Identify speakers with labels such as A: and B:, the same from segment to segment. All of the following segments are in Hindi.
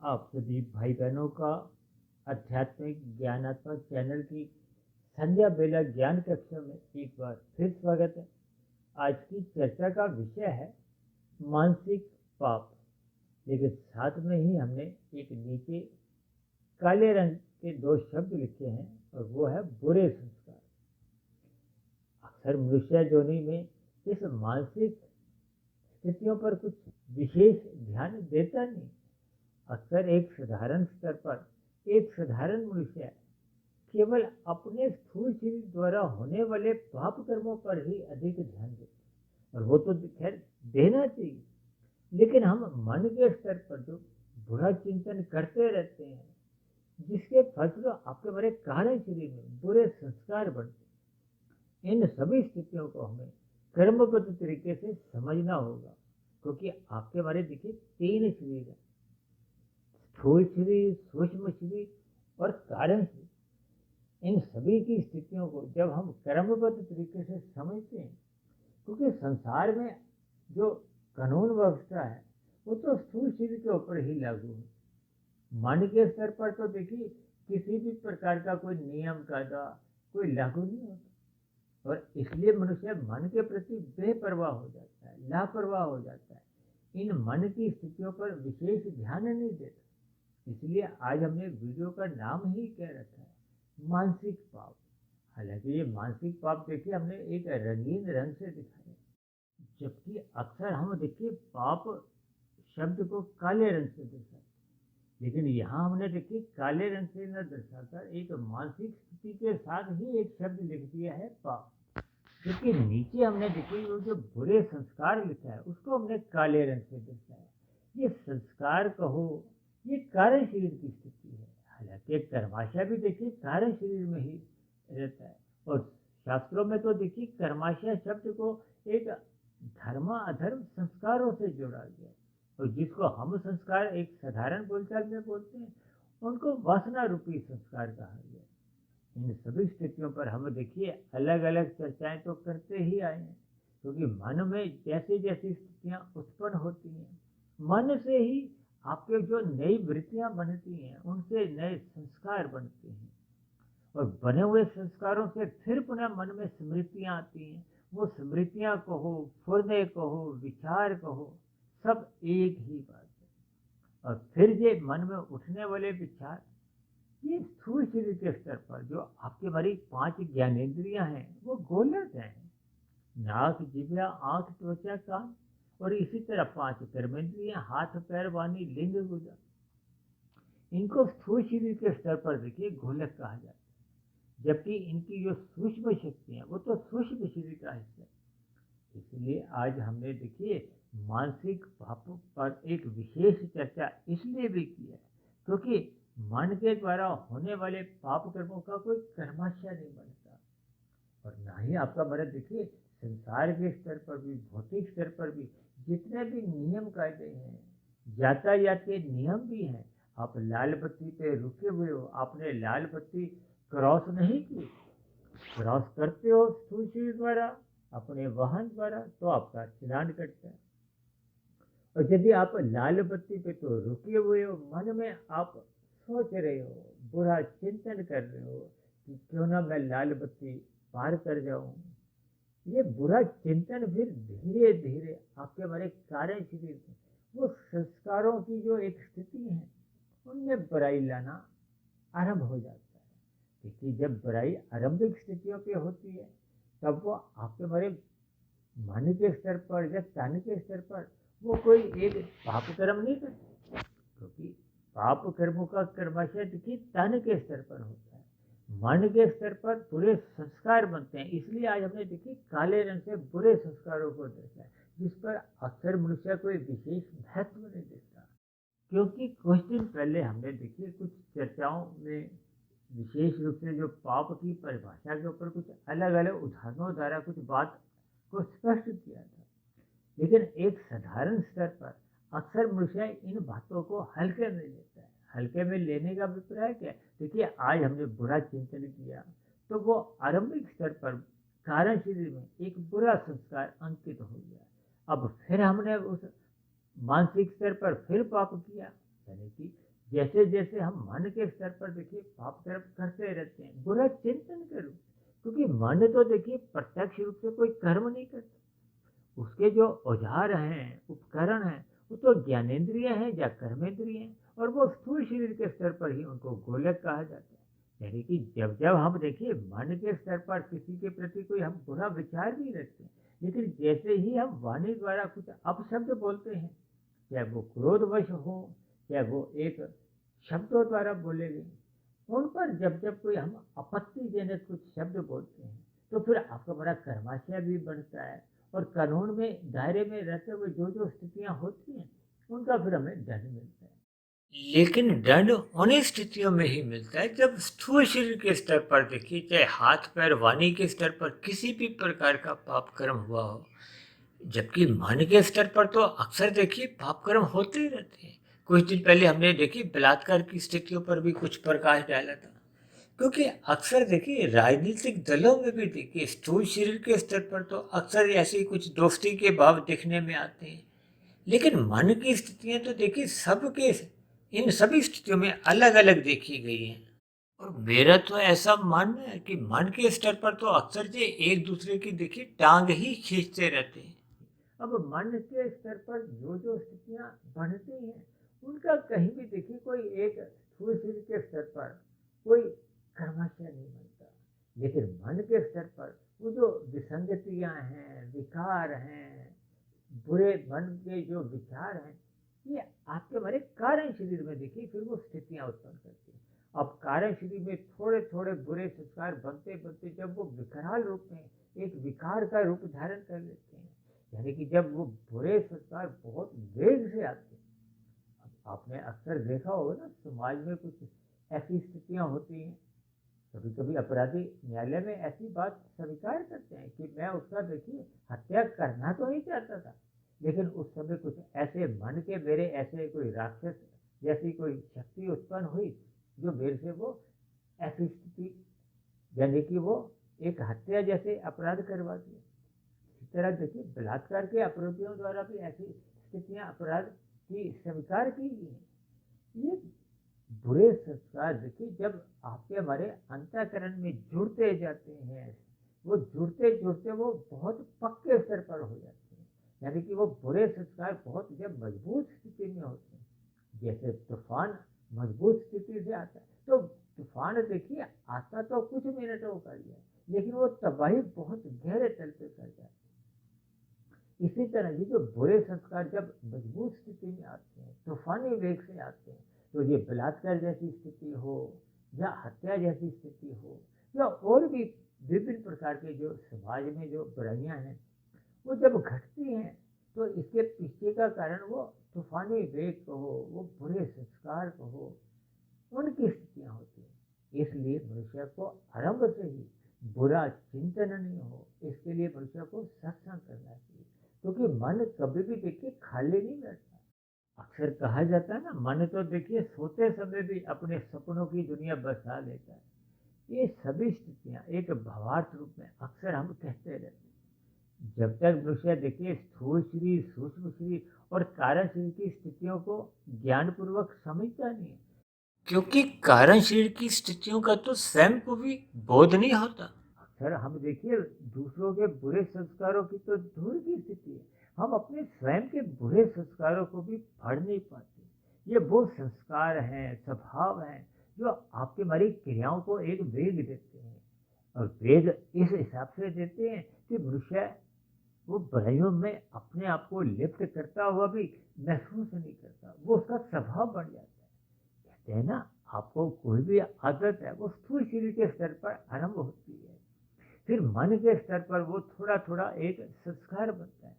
A: आप सभी भाई बहनों का आध्यात्मिक ज्ञानात्मक चैनल की संध्या बेला ज्ञान कक्षा में एक बार फिर स्वागत है। आज की चर्चा का विषय है मानसिक पाप। लेकिन साथ में ही हमने एक नीचे काले रंग के दो शब्द लिखे हैं और वो है बुरे संस्कार। अक्सर मनुष्य जोनि में इस मानसिक स्थितियों पर कुछ विशेष ध्यान देता नहीं। अक्सर एक साधारण स्तर पर एक साधारण मनुष्य केवल अपने स्थूल शरीर द्वारा होने वाले पाप कर्मों पर ही अधिक ध्यान देते हैं, और वो तो खैर देना चाहिए। लेकिन हम मन के स्तर पर जो बुरा चिंतन करते रहते हैं, जिसके फलस्वरूप आपके हमारे कारण शरीर में बुरे संस्कार बनते हैं, इन सभी स्थितियों को हमें कर्मबद्ध तरीके से समझना होगा। क्योंकि आपके हमारे देखिए तीन शरीर है, स्थूल शरीर, सूक्ष्म शरीर और कारण शरीर। इन सभी की स्थितियों को जब हम क्रमबद्ध तरीके से समझते हैं, क्योंकि संसार में जो कानून व्यवस्था है वो तो स्थूल शरीर के ऊपर ही लागू है। मन के स्तर पर तो देखिए किसी भी प्रकार का कोई नियम कायदा कोई लागू नहीं होता, और इसलिए मनुष्य मन के प्रति बेपरवाह हो जाता है, लापरवाह हो जाता है, इन मन की स्थितियों पर विशेष ध्यान नहीं देता। इसलिए आज हमने वीडियो का नाम ही क्या रखा है, मानसिक पाप। हालांकि ये मानसिक पाप देखिए हमने एक रंगीन रंग से दिखाया, जबकि अक्सर हम देखिए पाप शब्द को काले रंग से दर्शाते, लेकिन यहाँ हमने देखिए काले रंग से न दर्शाकर एक मानसिक स्थिति के साथ ही एक शब्द लिख दिया है पाप। क्योंकि नीचे हमने देखिए वो जो बुरे संस्कार लिखा है उसको हमने काले रंग से दर्शाया। ये संस्कार कहो, ये कारण शरीर की स्थिति है। हालांकि कर्माशय भी देखिए कारण शरीर में ही रहता है, और शास्त्रों में तो देखिए कर्माशय शब्द को एक धर्म अधर्म संस्कारों से जोड़ा गया है, और जिसको हम संस्कार एक साधारण बोलचाल में बोलते हैं उनको वासना रूपी संस्कार कहा गया। इन सभी स्थितियों पर हम देखिए अलग अलग चर्चाएं तो करते ही आए हैं, क्योंकि मन में जैसी जैसी स्थितियां उत्पन्न होती हैं, मन से ही आपके जो नई वृत्तियां बनती हैं, उनसे नए संस्कार बनते हैं, और बने हुए संस्कारों से फिर पुनः मन में स्मृतियां आती हैं। वो स्मृतियां कहो, फुर्दे कहो, विचार कहो, सब एक ही बात है। और फिर ये मन में उठने वाले विचार ये स्थूल शरीर के स्तर पर जो आपके हमारी 5 ज्ञानेंद्रियां हैं वो गोलक हैं, नाक जिह्वा आंख त्वचा कान, और इसी तरह 5 कर्मेंद्रियां हाथ पैर वाणी लिंग गुदा। इनको स्थूल शरीर के स्तर पर देखिए गोलक कहा जाता है, जबकि इनकी जो सूक्ष्म शक्ति है वो तो सूक्ष्म शरीर का हिस्सा है। इसलिए आज हमने देखिए मानसिक पाप पर एक विशेष चर्चा इसलिए भी की है, क्योंकि मन के द्वारा होने वाले पाप कर्मों का कोई कर्माशय नहीं बनता, और ना ही आपका मर्द देखिए संसार के स्तर पर भी भौतिक स्तर पर भी जितने भी नियम कायदे हैं, यातायात के नियम भी हैं। आप लाल बत्ती पे रुके हुए हो, आपने लाल बत्ती क्रॉस नहीं की, क्रॉस करते हो स्थूल शरीर द्वारा अपने वाहन द्वारा तो आपका चालान कटता है। और यदि आप लाल बत्ती पे तो रुके हुए हो, मन में आप सोच रहे हो, बुरा चिंतन कर रहे हो कि क्यों ना मैं लाल बत्ती पार कर जाऊं, ये बुरा चिंतन फिर धीरे धीरे आपके हमारे कारण शरीर में वो संस्कारों की जो एक स्थिति है उनमें बुराई लाना आरंभ हो जाता है। क्योंकि जब बुराई आरंभिक स्थितियों पे होती है तब वो आपके हमारे मन के स्तर पर या तन के स्तर पर वो कोई एक पाप कर्म नहीं करते, क्योंकि पाप कर्मों का कर्माशय देखिए तन के स्तर पर होता है, मन के स्तर पर बुरे संस्कार बनते हैं। इसलिए आज हमने देखिए काले रंग से बुरे संस्कारों को देखा है, जिस पर अक्सर मनुष्य कोई विशेष महत्व नहीं देता। क्योंकि कुछ दिन पहले हमने देखिए कुछ चर्चाओं में विशेष रूप से जो पाप की परिभाषा के ऊपर कुछ अलग अलग उदाहरणों द्वारा कुछ बात को स्पष्ट किया था। लेकिन एक साधारण स्तर पर अक्सर मनुष्य इन बातों को हल्के में लेता है। हल्के में लेने का अभिप्राय क्या है, देखिए आज हमने बुरा चिंतन किया तो वो आरंभिक स्तर पर कारण शरीर में एक बुरा संस्कार अंकित हो गया। अब फिर हमने उस मानसिक स्तर पर फिर पाप किया, यानी कि जैसे जैसे हम मन के स्तर पर देखिए पाप कर्म करते रहते हैं, बुरा चिंतन करो, क्योंकि मन तो देखिए प्रत्यक्ष रूप से कोई कर्म नहीं करता। उसके जो औजार हैं, उपकरण हैं, वो तो ज्ञानेंद्रिय हैं या कर्मेंद्रिय हैं, और वो स्थूल शरीर के स्तर पर ही उनको गोलक कहा जाता है। यानी कि जब जब हम देखिए मन के स्तर पर किसी के प्रति कोई हम बुरा विचार नहीं रखते, लेकिन जैसे ही हम वाणी द्वारा कुछ अपशब्द बोलते हैं, चाहे वो क्रोधवश हो, चाहे वो एक शब्दों द्वारा बोले गए, उन पर जब जब कोई हम आपत्तिजनक कुछ शब्द बोलते हैं, तो फिर आपका बड़ा कर्माशय भी बढ़ता है, और कानून में दायरे में रहते हुए जो जो स्थितियां होती हैं, उनका फिर हमें दंड मिलता है। लेकिन दंड उन्हीं स्थितियों में ही मिलता है जब स्थूल शरीर के स्तर पर देखिए, चाहे हाथ पैर वाणी के स्तर पर किसी भी प्रकार का पाप कर्म हुआ हो। जबकि मन के स्तर पर तो अक्सर देखिए पाप कर्म होते ही रहते हैं। कुछ दिन पहले हमने देखिए बलात्कार की स्थितियों पर भी कुछ प्रकाश डाला था, क्योंकि अक्सर देखिए राजनीतिक दलों में भी देखिए स्थूल शरीर के स्तर पर तो अक्सर ऐसे कुछ दोस्ती के भाव दिखने में आते हैं, लेकिन मन की स्थितियां तो देखिए सबके इन सभी स्थितियों में अलग अलग देखी गई हैं। और मेरा तो ऐसा मानना है कि मन के स्तर पर तो अक्सर जे एक दूसरे की देखिए टांग ही खींचते रहते हैं। अब मन के स्तर पर जो जो स्थितियां बनती हैं, उनका कहीं भी देखिए कोई एक स्थूल शरीर के स्तर पर कोई कर्माशय नहीं बनता, लेकिन मन के स्तर पर वो जो विसंगतियां हैं, विकार हैं, बुरे मन के जो विचार हैं, ये आपके हमारे कारण शरीर में देखिए फिर वो स्थितियां उत्पन्न करती हैं। अब कारण शरीर में थोड़े थोड़े बुरे संस्कार बनते बनते जब वो विकराल रूप में एक विकार का रूप धारण कर लेते हैं, यानी कि जब वो बुरे संस्कार बहुत वेग से आते हैं। अब आपने अक्सर देखा होगा ना, समाज में कुछ ऐसी स्थितियां होती हैं, कभी कभी अपराधी न्यायालय में ऐसी बात स्वीकार करते हैं कि मैं उसका देखिए हत्या करना तो नहीं चाहता था, लेकिन उस समय कुछ ऐसे मन के मेरे ऐसे कोई राक्षस जैसी कोई शक्ति उत्पन्न हुई, जो मेरे से वो ऐसी स्थिति, यानी कि वो एक हत्या जैसे अपराध करवा दिया। इस तरह देखिए बलात्कार के अपराधियों द्वारा भी ऐसी स्थितियां अपराध की स्वीकार की गई हैं। ये बुरे संस्कार देखिए जब आपके हमारे अंतःकरण में जुड़ते जाते हैं, वो जुड़ते जुड़ते वो बहुत पक्के स्तर पर हो जाते हैं, यानी कि वो बुरे संस्कार बहुत जब मजबूत स्थिति में होते हैं, जैसे तूफान मजबूत स्थिति से आता है, तो तूफान देखिए आता तो कुछ मिनटों का ही है, लेकिन वो तबाही बहुत गहरे तल पे कर जाती है। इसी तरह ये जो बुरे संस्कार जब मजबूत स्थिति में आते हैं, तूफानी वेग से आते हैं, तो ये बलात्कार जैसी स्थिति हो, या हत्या जैसी स्थिति हो, या और भी विभिन्न प्रकार के जो समाज में जो बुराइयां हैं, वो जब घटती हैं, तो इसके पीछे का कारण वो तूफानी वेग कहो, वो बुरे संस्कार कहो, उनकी स्थितियां होती हैं। इसलिए मनुष्य को आरंभ से ही बुरा चिंतन नहीं हो, इसके लिए मनुष्य को सत्संग करना चाहिए, क्योंकि मन कभी भी देखिए खाली नहीं बैठता। अक्सर कहा जाता है ना, मन तो देखिए सोते समय भी अपने सपनों की दुनिया बसा लेता है। ये सभी स्थितियां एक भावार्थ रूप में अक्सर हम कहते रहते हैं। जब तक मनुष्य देखिए स्थूल शरीर, सूक्ष्म शरीर और कारण शरीर की स्थितियों को ज्ञानपूर्वक समझता नहीं है, क्योंकि कारण शरीर की स्थितियों का तो स्वयं को भी बोध नहीं होता। अक्सर हम देखिए दूसरों के बुरे संस्कारों की तो दूर की स्थिति है, हम अपने स्वयं के बुरे संस्कारों को भी पढ़ नहीं पाते। ये वो संस्कार हैं, स्वभाव हैं, जो आपकी हमारी क्रियाओं को एक वेग देते हैं, और वेग इस हिसाब से देते हैं कि मनुष्य वो बुराइयों में अपने आप को लिप्त करता हुआ भी महसूस नहीं करता, वो उसका स्वभाव बन जाता है। कहते हैं ना, आपको कोई भी आदत है वो स्थूल शरीर के स्तर पर आरंभ होती है, फिर मन के स्तर पर वो थोड़ा थोड़ा एक संस्कार बनता है,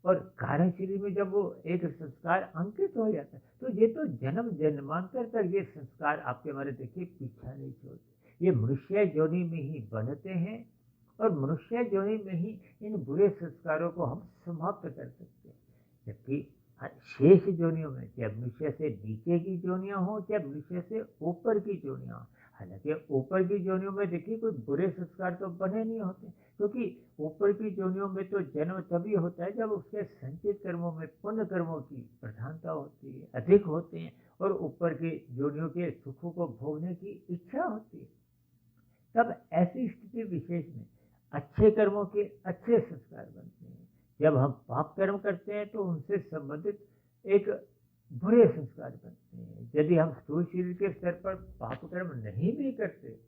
A: और कारण शरीर में जब वो एक संस्कार अंकित हो जाता है, तो ये तो जन्म जन्मांतर तक ये संस्कार आपके हमारे देखिए पीछा नहीं छोड़ते, ये मनुष्य योनि में ही बनते हैं, और मनुष्य योनि में ही इन बुरे संस्कारों को हम समाप्त कर सकते हैं। जबकि शेष योनियों में, चाहे मनुष्य से नीचे की योनियां हो, चाहे मनुष्य से ऊपर की योनियां हो, हालांकि ऊपर की योनियों में देखिए कोई बुरे संस्कार तो बने नहीं होते, क्योंकि ऊपर की योनियों में तो जन्म तभी होता है जब उसके संचित कर्मों में पुण्य कर्मों की प्रधानता होती है, अधिक होते हैं, और ऊपर की योनियों के सुखों को भोगने की इच्छा होती है। तब ऐसी स्थिति विशेष में अच्छे कर्मों के अच्छे संस्कार बनते हैं। जब हम पाप कर्म करते हैं तो उनसे संबंधित एक बुरे संस्कार बनते हैं। यदि हम स्थूल शरीर के स्तर पर पाप कर्म नहीं भी करते,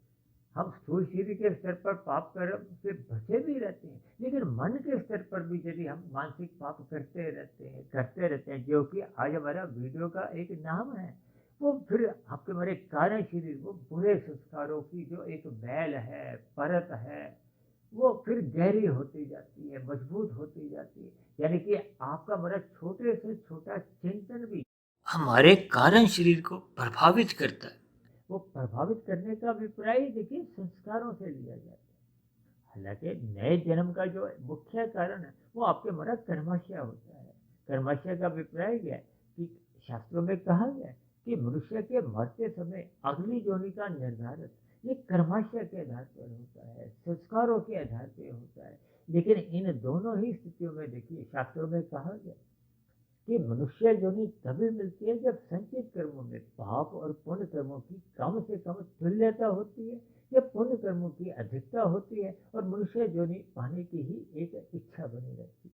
A: हम स्थूल शरीर के स्तर पर पाप कर्म से बचे भी रहते हैं, लेकिन मन के स्तर पर भी यदि हम मानसिक पाप करते रहते हैं, जो कि आज हमारा वीडियो का एक नाम है, वो फिर आपके हमारे कारण शरीर, वो बुरे संस्कारों की जो एक मैल है, परत है, वो फिर गहरी होती जाती है, मजबूत होती जाती है। यानी कि आपका हमारा छोटे से छोटा चिंतन भी हमारे कारण शरीर को प्रभावित करता है। वो प्रभावित करने का अभिप्राय देखिए संस्कारों से लिया जाता है। हालांकि नए जन्म का जो मुख्य कारण है वो आपके हमारा कर्माशय होता है। कर्माशय का अभिप्राय क्या है कि शास्त्रों में कहा गया है कि मनुष्य के मरते समय अगली योनि का निर्धारण ये कर्माशय के आधार पर होता है, संस्कारों के आधार पर होता है। लेकिन इन दोनों ही स्थितियों में देखिए शास्त्रों में कहा गया कि मनुष्य योनि तभी मिलती है जब संचित कर्मों में पाप और पुण्य कर्मों की कम से कम तुल्यता होती है, या पुण्य कर्मों की अधिकता होती है और मनुष्य योनि पाने की ही एक इच्छा बनी रहती है।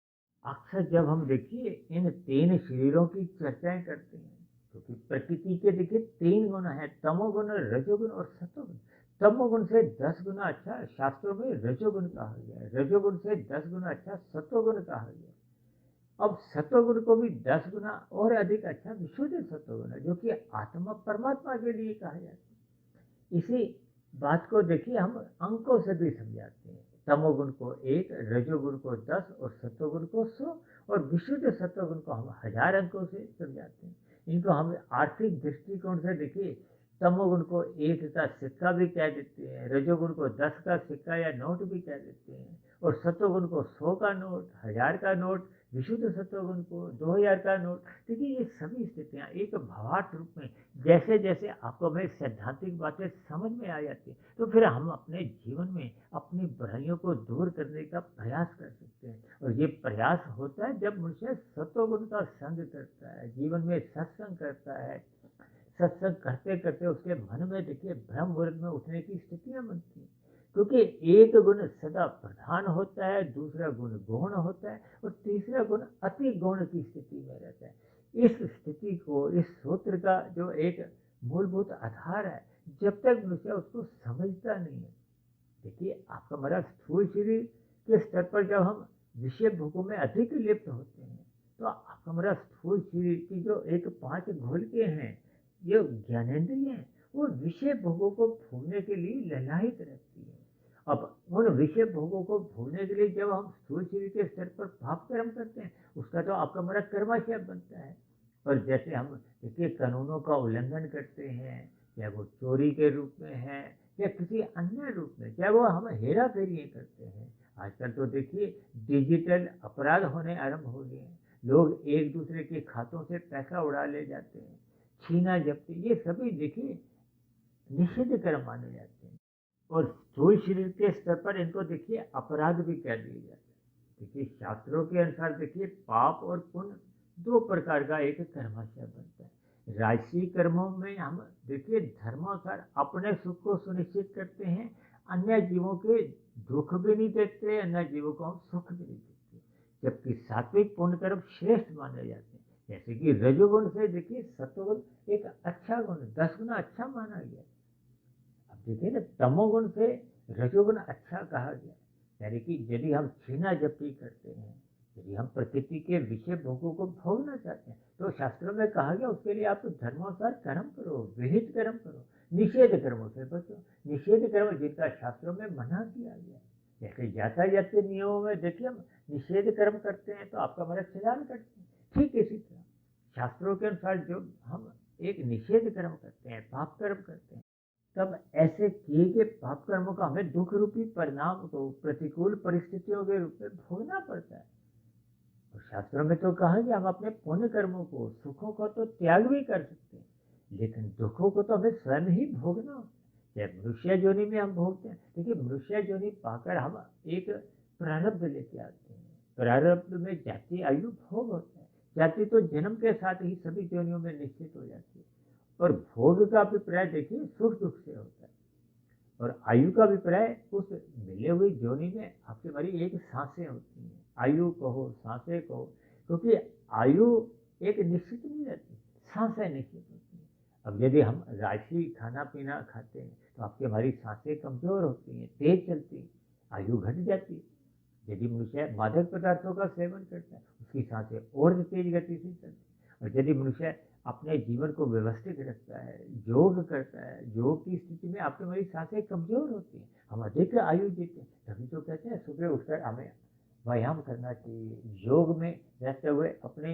A: अक्सर जब हम देखिए इन तीन शरीरों की चर्चाएं करते हैं, क्योंकि प्रकृति के देखिए तीन गुण है, तमोगुण, रजोगुण और सतोगुण। तमोगुण से 10 गुना अच्छा शास्त्रों में रजोगुण कहा गया है, रजोगुण से 10 गुना अच्छा सतोगुण कहा गया है। अब सत्वगुण को भी 10 गुना और अधिक अच्छा विशुद्ध सत्वगुण है, जो कि आत्मा परमात्मा के लिए कहा जाता है। इसी बात को देखिए हम अंकों से भी समझाते हैं। तमोगुण को 1, रजोगुण को 10 और सत्वगुण को 100, और विशुद्ध सत्वगुण को हम 1000 अंकों से समझाते हैं। इनको हम आर्थिक दृष्टिकोण से देखिए तमोगुण को 1 का सिक्का भी कह देते हैं, रजोगुण को 10 का सिक्का या नोट भी कह देते हैं, और सत्वगुण को 100 का नोट, 1000 का नोट, विशुद्ध सत्वगुण को 2000 का नोट। देखिए ये सभी स्थितियाँ एक भावार्थ रूप में जैसे जैसे आपको हमें सैद्धांतिक बातें समझ में आ जाती है, तो फिर हम अपने जीवन में अपनी बुराइयों को दूर करने का प्रयास कर सकते हैं। और ये प्रयास होता है जब मनुष्य सत्वगुण का संग करता है, जीवन में सत्संग करता है। सत्संग करते करते उसके मन में देखिए ब्रह्म मुहूर्त में उठने की स्थितियाँ बनती हैं, क्योंकि एक गुण सदा प्रधान होता है, दूसरा गुण गौण होता है, और तीसरा गुण अति गौण की स्थिति में रहता है। इस स्थिति को, इस सूत्र का जो एक मूलभूत आधार है, जब तक मनुष्य उसको समझता नहीं है, देखिए आपका हमारा स्थूल शरीर के स्तर पर जब हम विषय भोगों में अधिक लिप्त होते हैं, तो आपका हमारा स्थूल शरीर की जो एक 5 घोलके हैं, ये ज्ञानेंद्रिय हैं, वो विषय भोगों को भोगने के लिए ललायित रहती है। अब उन विषय भोगों को भोगने के लिए जब हम स्थूल शरीर के स्तर पर पाप कर्म करते हैं, उसका तो आपका हमारा कर्माशय बनता है। और जैसे हम देखिए कानूनों का उल्लंघन करते हैं, चाहे वो चोरी के रूप में है या किसी अन्य रूप में, चाहे वो हम हेरा फेरी करते हैं। आजकल तो देखिए डिजिटल अपराध होने आरंभ हो गए हैं। लोग एक दूसरे के खातों से पैसा उड़ा ले जाते हैं, छीना जब्ती, ये सभी देखिए निषिद्ध कर्म माने जाते हैं। और स्थूल शरीर के स्तर पर इनको देखिए अपराध भी कह दिए जाते हैं। देखिए शास्त्रों के अनुसार देखिए पाप और पुण्य 2 प्रकार का एक कर्माशय बनता है। राजसी कर्मों में हम देखिए धर्मानुसार अपने सुख को सुनिश्चित करते हैं, अन्य जीवों के दुख भी नहीं देखते, अन्य जीवों को हम सुख भी नहीं देते। जबकि सात्विक पुण्य कर्म श्रेष्ठ माने जाते हैं। जैसे कि रजोगुण से देखिए सत्वगुण एक अच्छा गुण, 10 गुना अच्छा माना गया। अब देखिए ना, तमोगुण से रजोगुण अच्छा कहा गया। यानी कि यदि हम छीना जब्ती करते हैं, यदि हम प्रकृति के विषय भोगों को भोगना चाहते हैं, तो शास्त्रों में कहा गया उसके लिए आप धर्मानुसार कर्म करो, विहित कर्म करो, निषेध कर्मों से बचो। निषेध कर्म जिनका शास्त्रों में मना किया गया, जैसे यातायात के नियमों में देखिए हम निषेध कर्म करते हैं तो आपका हमारा चालान करते हैं, ठीक इसी तरह शास्त्रों के अनुसार जो हम एक निषेध कर्म करते हैं, पाप कर्म करते हैं, तब ऐसे किए गए पाप कर्मों का हमें दुख रूपी परिणाम को प्रतिकूल परिस्थितियों के रूप में भोगना पड़ता है। और शास्त्रों में तो कहा कि हम अपने पुण्य कर्मों को, सुखों को तो त्याग भी कर सकते हैं, लेकिन दुखों को तो हमें स्वयं ही भोगना होता है। चाहे मनुष्य योनि में हम भोगते हैं, देखिए मनुष्य योनि पाकर हम एक प्रारब्ध लेके आते हैं। प्रारब्ध में जाति आयु भोग होता है। जाति तो जन्म के साथ ही सभी योनियों में निश्चित हो जाती है। और भोग का अभिप्राय देखिए सुख दुख से होता है, और आयु का अभिप्राय उस मिले हुई जोनी में आपकी हमारी एक सांसें होती हैं। आयु कहो, सांसें कहो, क्योंकि आयु एक निश्चित नहीं रहती, सांसें निश्चित होती हैं। अब यदि हम राशि खाना पीना खाते हैं तो आपकी हमारी सांसें कमजोर होती हैं, तेज चलती हैं, आयु घट जाती है। यदि मनुष्य मादक पदार्थों का सेवन करता है, उसकी सांसें और तेज गति से चलती है। और यदि मनुष्य अपने जीवन को व्यवस्थित रखता है, योग करता है, योग की स्थिति में आपकी हमारी सांसें कमजोर होती हैं, हम अधिक आयु जीते हैं। तभी तो कहते हैं सुबह उठकर हमें व्यायाम करना चाहिए, योग में रहते हुए अपने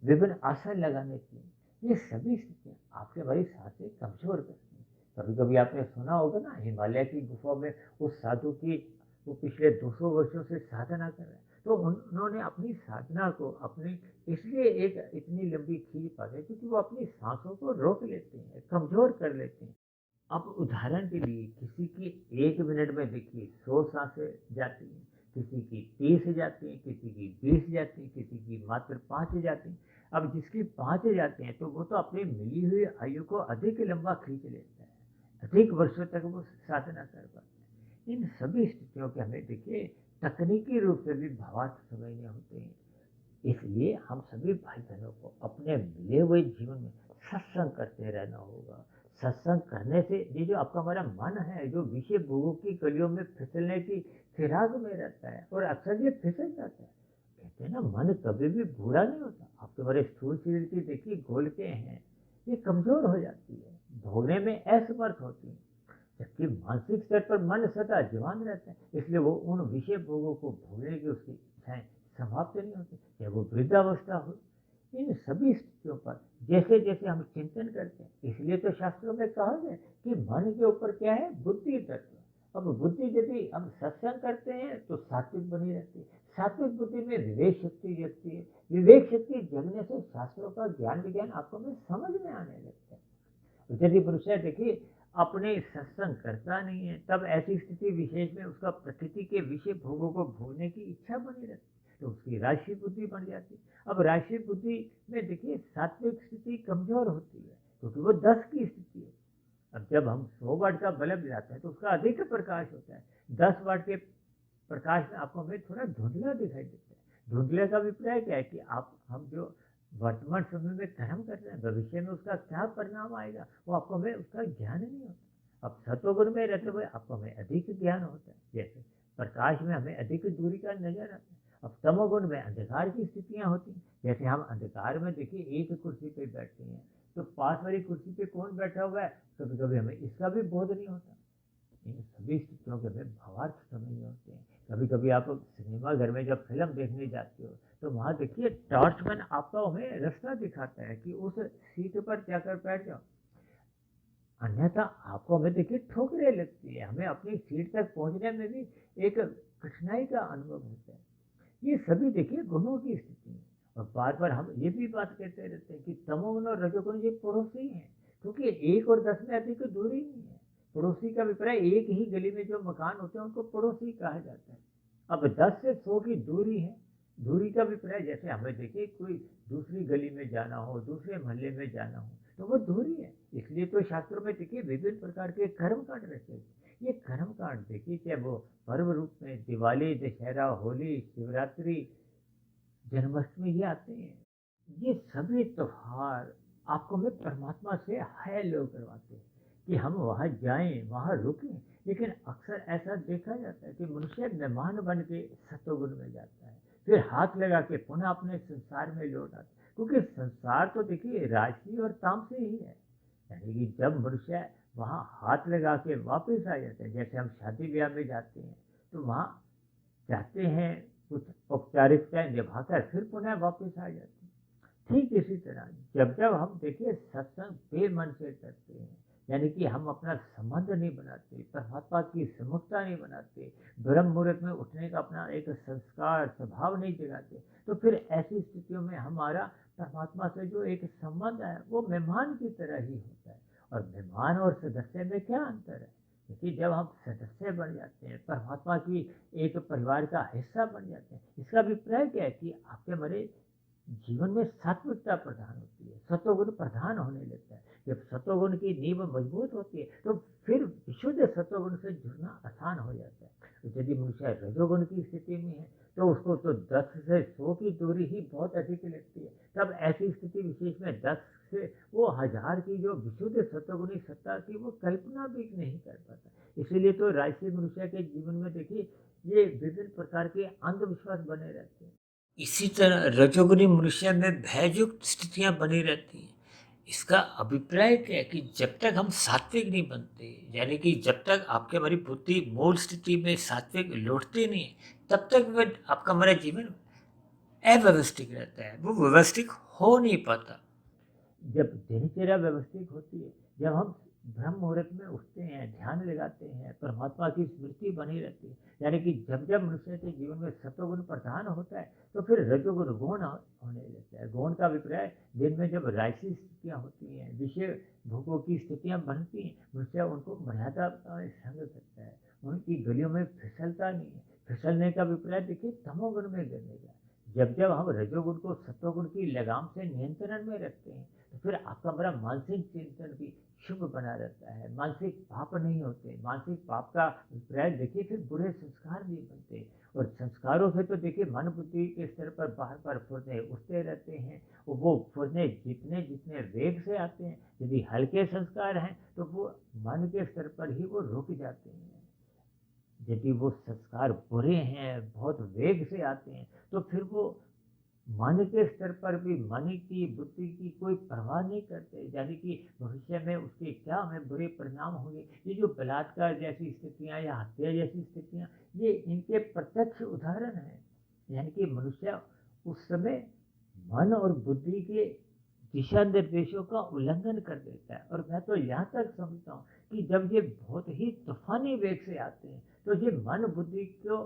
A: विभिन्न आसन लगाने चाहिए। ये सभी स्थितियाँ आपके हमारी सांसें कमजोर करती हैं। कभी कभी आपने सुना होगा ना, हिमालय की गुफा में उस साधु की, वो पिछले 200 वर्षों से साधना कर रहे हैं, तो उन्होंने अपनी साधना को अपनी इसलिए एक इतनी लंबी खींच पाते क्योंकि वो अपनी सांसों को रोक लेते हैं, कमजोर कर लेते हैं। अब उदाहरण के लिए किसी की 1 मिनट में देखिए 100 सांसें जाती हैं, किसी की 30 जाती हैं, किसी की 20 जाती हैं, किसी की मात्र 5 जाती हैं। अब जिसकी 5 जाती हैं तो वो तो अपनी मिली हुई आयु को अधिक लंबा खींच लेता है, अधिक वर्षों तक वो साधना कर पाता है। इन सभी स्थितियों के हमें देखिए तकनीकी रूप से भी भावार्थ समझने होते हैं। इसलिए हम सभी भाई बहनों को अपने मिले हुए जीवन में सत्संग करते रहना होगा। सत्संग करने से ये जो आपका हमारा मन है, जो विषय भोगों की गलियों में फिसलने की फिराक में रहता है और अक्सर ये फिसल जाता है। कहते हैं ना, मन कभी भी बुरा नहीं होता। आपके हमारे स्थूल शरीर की देखिए गोलकें हैं, ये कमजोर हो जाती है, भोगने में असमर्थ होती है, जबकि मानसिक स्तर पर मन सदा जवान रहता है। इसलिए वो उन विषय भोगों को भोगने की उसकी इच्छाएं समाप्त नहीं होती, चाहे वो वृद्धावस्था हो। इन सभी स्थितियों पर जैसे जैसे हम चिंतन करते हैं, इसलिए तो शास्त्रों में कहा गया कि मन के ऊपर क्या है, बुद्धि तत्व। अब बुद्धि यदि हम सत्संग करते हैं तो सात्विक बनी रहती है, सात्विक बुद्धि में विवेक शक्ति जगती है, विवेक शक्ति जगने से शास्त्रों का ज्ञान विज्ञान आपको में समझ में आने लगता है। यदि मनुष्य देखिए अपने सत्संग करता नहीं है, तब ऐसी स्थिति विशेष में उसका प्रकृति के विषय भोगों को भोगने की इच्छा बनी रहती है, तो उसकी राशि बुद्धि बन जाती है। अब राशि बुद्धि में देखिए सात्विक स्थिति कमजोर होती है, क्योंकि वो 10 की स्थिति है। अब जब हम 100 वाट का बल्ब लाते हैं तो उसका अधिक प्रकाश होता है, 10 वाट के प्रकाश में आपको हमें थोड़ा धुंधला दिखाई देता है। धुंधले का अभिप्राय क्या है कि हम जो वर्तमान समय में कर्म कर रहे हैं, भविष्य में उसका क्या परिणाम आएगा वो आपको हमें उसका ज्ञान नहीं होता। अब सत्वगुण में रहते हुए आपको हमें अधिक ज्ञान होता है, जैसे प्रकाश में हमें अधिक दूरी का नजर आता है। अब तमोगुण में अंधकार की स्थितियां होती हैं, जैसे हम अंधकार में देखिए एक कुर्सी पे बैठते हैं तो पास वाली कुर्सी पे कौन बैठा हुआ है, कभी कभी हमें इसका भी बोध नहीं होता। इन सभी स्थितियों के हमें भावार्थ समझने होते हैं। कभी कभी आप सिनेमा घर में जब फिल्म देखने जाते हो तो वहाँ देखिए टॉर्चमैन आपको हमें रास्ता दिखाता है कि उस सीट पर जाकर बैठ जाओ, अन्यथा आपको हमें देखिए ठोकरें लगती है, हमें अपनी सीट तक पहुँचने में भी एक कठिनाई का अनुभव होता है। ये सभी देखिए गुणों की स्थिति है। और बार बार हम ये भी बात कहते रहते हैं कि तमोगुण और रजोगुण ये पड़ोसी हैं, क्योंकि 1 और 10 में अधिक दूरी नहीं है। पड़ोसी का अभिप्राय एक ही गली में जो मकान होते हैं उनको पड़ोसी कहा जाता है। अब 10 से 100 की दूरी है, दूरी का अभिप्राय जैसे हमें देखिए कोई दूसरी गली में जाना हो, दूसरे मोहल्ले में जाना हो, तो वो दूरी है। इसलिए तो शास्त्रों में देखिए विभिन्न प्रकार के कर्म कांड रहते हैं। ये कर्म कांड देखिए, चाहे वो पर्व रूप में दिवाली, दशहरा, होली, शिवरात्रि, जन्माष्टमी ये आते हैं, ये सभी त्योहार आपको में परमात्मा से हाय लो करवाते हैं कि हम वहाँ जाएं, वहाँ रुकें। लेकिन अक्सर ऐसा देखा जाता है कि मनुष्य मेहमान बन के सत्वगुण में जाता है, फिर हाथ लगा के पुनः अपने संसार में लौट आता है, क्योंकि संसार तो देखिए राशि और तामसी ही है। यानी कि जब मनुष्य वहाँ हाथ लगा के वापस आ जाते हैं, जैसे हम शादी ब्याह में जाते हैं तो वहाँ जाते हैं, कुछ औपचारिकताएं निभाकर फिर पुनः वापस आ जाते हैं। ठीक इसी तरह जब जब हम देखिए सत्संग बेमन से करते हैं, यानी कि हम अपना संबंध नहीं बनाते, परमात्मा की सम्मुखता नहीं बनाते, ब्रह्म मुहूर्त में उठने का अपना एक संस्कार स्वभाव नहीं जगाते, तो फिर ऐसी स्थितियों में हमारा परमात्मा से जो एक संबंध है वो मेहमान की तरह ही होता है। और मेहमान और सदस्य में क्या अंतर है, क्योंकि जब हम सदस्य बन जाते हैं, परमात्मा की एक परिवार का हिस्सा बन जाते हैं, इसका अभिप्राय क्या है कि आपके हमारे जीवन में सात्विकता प्रधान होती है, सत्वगुण प्रधान होने लगता है। जब सत्वगुण की नींव मजबूत होती है तो फिर विशुद्ध सत्वगुण से जुड़ना आसान हो जाता है। तो यदि मनुष्य रजोगुण की स्थिति में है तो उसको तो 10 से 100 की दूरी ही बहुत अधिक लगती है। तब ऐसी स्थिति विशेष में 10 से वो 1000 की जो विशुद्ध सत्वगुणी सत्ता की वो कल्पना भी नहीं कर पाता। इसीलिए तो राजसी मनुष्य के जीवन में देखिए ये विभिन्न प्रकार के अंधविश्वास बने रहते हैं। इसी तरह रजोगुनी मनुष्य में भययुक्त स्थितियां बनी रहती हैं। इसका अभिप्राय क्या है कि जब तक हम सात्विक नहीं बनते, यानी कि जब तक आपके हमारी बुद्धि मूल स्थिति में सात्विक लौटती नहीं है, तब तक वह आपका हमारा जीवन अव्यवस्थित रहता है, वो व्यवस्थित हो नहीं पाता। जब दिनचर्या व्यवस्थित होती है, जब हम ब्रह्म मुहूर्त में उठते हैं, ध्यान लगाते हैं, परमात्मा की स्मृति बनी रहती है, यानी कि जब जब मनुष्य के जीवन में सत्वगुण प्रधान होता है तो फिर रजोगुण गौण होने लगता है। गौण का अभिप्राय दिन में जब राजसी स्थितियाँ होती हैं, विषय भोगों की स्थितियाँ बनती हैं, मनुष्य उनको मर्यादा संग करता है, उनकी गलियों में फिसलता नहीं है। फिसलने का अभिप्राय देखिए तमोगुण में गिरने का। जब जब हम रजोगुण को सत्वगुण की लगाम से नियंत्रण में रखते हैं तो फिर आपका बड़ा मानसिक चिंतन भी शुभ बना रहता है, मानसिक पाप नहीं होते। मानसिक पाप का अभिप्राय देखिए फिर बुरे संस्कार नहीं बनते, और संस्कारों से तो देखिए मन बुद्धि के स्तर पर बार बार फुरने उठते रहते हैं। और वो फुरने जितने जितने वेग से आते हैं, यदि हल्के संस्कार हैं तो वो मन के स्तर पर ही वो रुक जाते हैं। यदि वो संस्कार बुरे हैं, बहुत वेग से आते हैं, तो फिर वो मन के स्तर पर भी मन की बुद्धि की कोई परवाह नहीं करते, यानी कि भविष्य में उसके क्या हमें बुरे परिणाम होंगे। ये जो बलात्कार जैसी स्थितियां या हत्या जैसी स्थितियां, ये इनके प्रत्यक्ष उदाहरण हैं। यानी कि मनुष्य उस समय मन और बुद्धि के दिशा निर्देशों का उल्लंघन कर देता है। और मैं तो यहाँ तक समझता हूँ कि जब ये बहुत ही तूफानी वेग से आते हैं तो ये मन बुद्धि को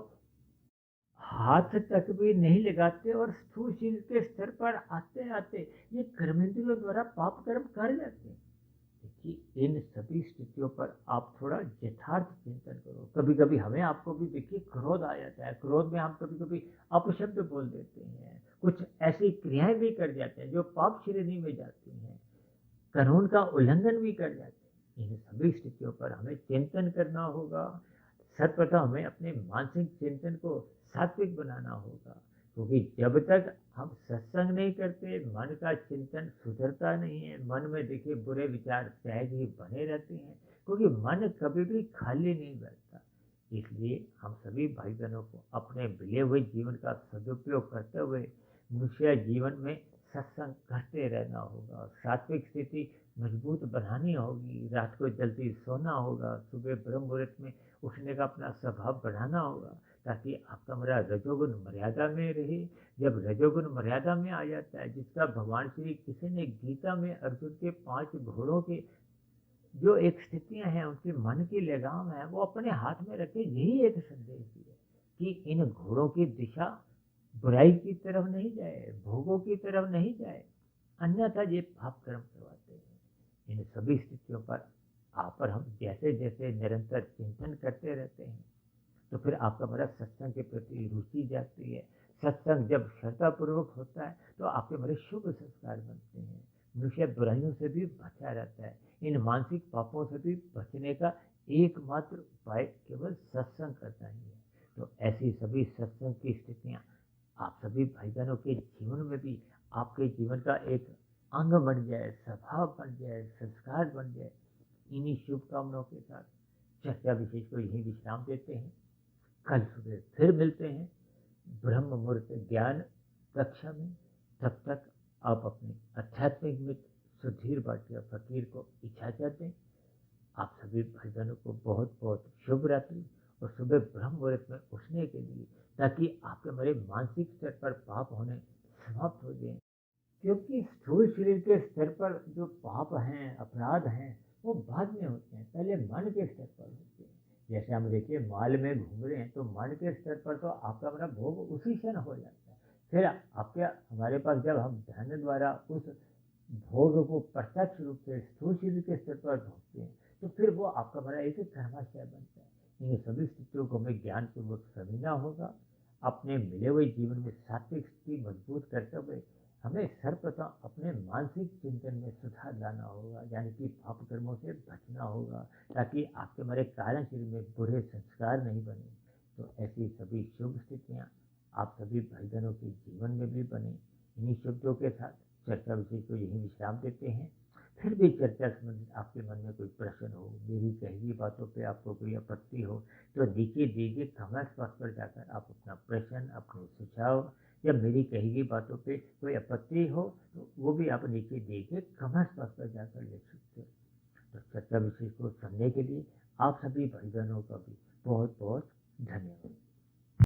A: हाथ तक भी नहीं लगाते, और स्थूल शरीर के स्तर पर आते आते ये कर्मेंद्रियों द्वारा पाप कर्म कर जाते हैं। देखिए इन सभी स्थितियों पर आप थोड़ा यथार्थ चिंतन करो। कभी कभी हमें आपको भी देखिए क्रोध आ जाता है, क्रोध में हम कभी कभी अपशब्द बोल देते हैं, कुछ ऐसी क्रियाएं भी कर जाते हैं जो पाप श्रेणी में जाती हैं, कानून का उल्लंघन भी कर जाते हैं। इन सभी स्थितियों पर हमें चिंतन करना होगा। सर्वप्रथम हमें अपने मानसिक चिंतन को सात्विक बनाना होगा, क्योंकि जब तक हम सत्संग नहीं करते मन का चिंतन सुधरता नहीं है। मन में देखिए बुरे विचार सहज ही बने रहते हैं, क्योंकि मन कभी भी खाली नहीं बैठता। इसलिए हम सभी भाई बहनों को अपने मिले हुए जीवन का सदुपयोग करते हुए मनुष्य जीवन में सत्संग करते रहना होगा। सात्विक स्थिति मजबूत बनानी होगी, रात को जल्दी सोना होगा, सुबह ब्रह्म मुहूर्त में उठने का अपना स्वभाव बढ़ाना होगा, ताकि आपका मेरा रजोगुण मर्यादा में रहे। जब रजोगुण मर्यादा में आ जाता है, जिसका भगवान श्री किसी ने गीता में अर्जुन के 5 घोड़ों के जो एक स्थितियां हैं उनके मन की लगाम है वो अपने हाथ में रखे, यही एक संदेश दिया कि इन घोड़ों की दिशा बुराई की तरफ नहीं जाए, भोगों की तरफ नहीं जाए, अन्यथा ये पाप कर्म करवाते हैं। इन सभी स्थितियों पर आप और हम जैसे जैसे निरंतर चिंतन करते रहते हैं तो फिर आपका बड़ा सत्संग के प्रति रुचि जागती है। सत्संग जब श्रद्धापूर्वक होता है तो आपके बड़े शुभ संस्कार बनते हैं। मनुष्य बुराइयों से भी बचा रहता है। इन मानसिक पापों से भी बचने का एकमात्र उपाय केवल सत्संग करना ही है। तो ऐसी सभी सत्संग की स्थितियाँ आप सभी भाई बहनों के जीवन में भी आपके जीवन का एक अंग बन जाए, स्वभाव बन जाए, संस्कार बन जाए। इन्हीं शुभकामनाओं के साथ चर्चा विशेष को यही विश्राम देते हैं। कल सुबह फिर मिलते हैं ब्रह्म मुहूर्त ज्ञान कक्षा में। तब तक आप अपने आध्यात्मिक मित्र सुधीर भाटिया फकीर को इजाजत दें। आप सभी भाई बहनों को बहुत बहुत शुभ रात्रि, और सुबह ब्रह्म मुहूर्त में उठने के लिए, ताकि आपके मेरे मानसिक स्तर पर पाप होने समाप्त हो जाए। क्योंकि स्थूल शरीर के स्तर पर जो पाप हैं, अपराध हैं, वो बाद में होते हैं, पहले मन के स्तर पर होते हैं। जैसे हम देखिए माल में घूम रहे हैं तो मन के स्तर पर तो आपका मेरा भोग उसी क्षण हो जाता है। फिर आपके हमारे पास जब हम ध्यान द्वारा उस भोग को प्रत्यक्ष रूप से स्थूल शरीर के स्तर पर भोगते हैं तो फिर वो आपका बड़ा एक कर्माशय बनता है। इन सभी स्थितियों को हमें ज्ञानपूर्वक समझना होगा। अपने मिले हुए जीवन में सात्विक स्थिति मजबूत करते हुए हमें सर्वप्रथम अपने मानसिक चिंतन में सुधार लाना होगा, यानी कि पाप कर्मों से बचना होगा, ताकि आपके हमारे कारण शरीर में बुरे संस्कार नहीं बने। तो ऐसी सभी शुभ स्थितियाँ आप सभी भाई बहनों के जीवन में भी बने। इन्हीं शब्दों के साथ चर्चा विषय को यही विश्राम देते हैं। फिर भी चर्चा संबंधित आपके मन में कोई प्रश्न हो, मेरी कही हुई बातों पे आपको कोई आपत्ति हो, तो नीचे दिए गए कमेंट बॉक्स पर जाकर आप अपना प्रश्न, अपने सुझाव या मेरी कही गई बातों पे कोई आपत्ति हो, तो वो भी आप नीचे दिए गए कमेंट बॉक्स पर जाकर लिख सकते हो। तो चर्चा विषय को सुनने के लिए आप सभी भाई बहनों का भी बहुत बहुत धन्यवाद।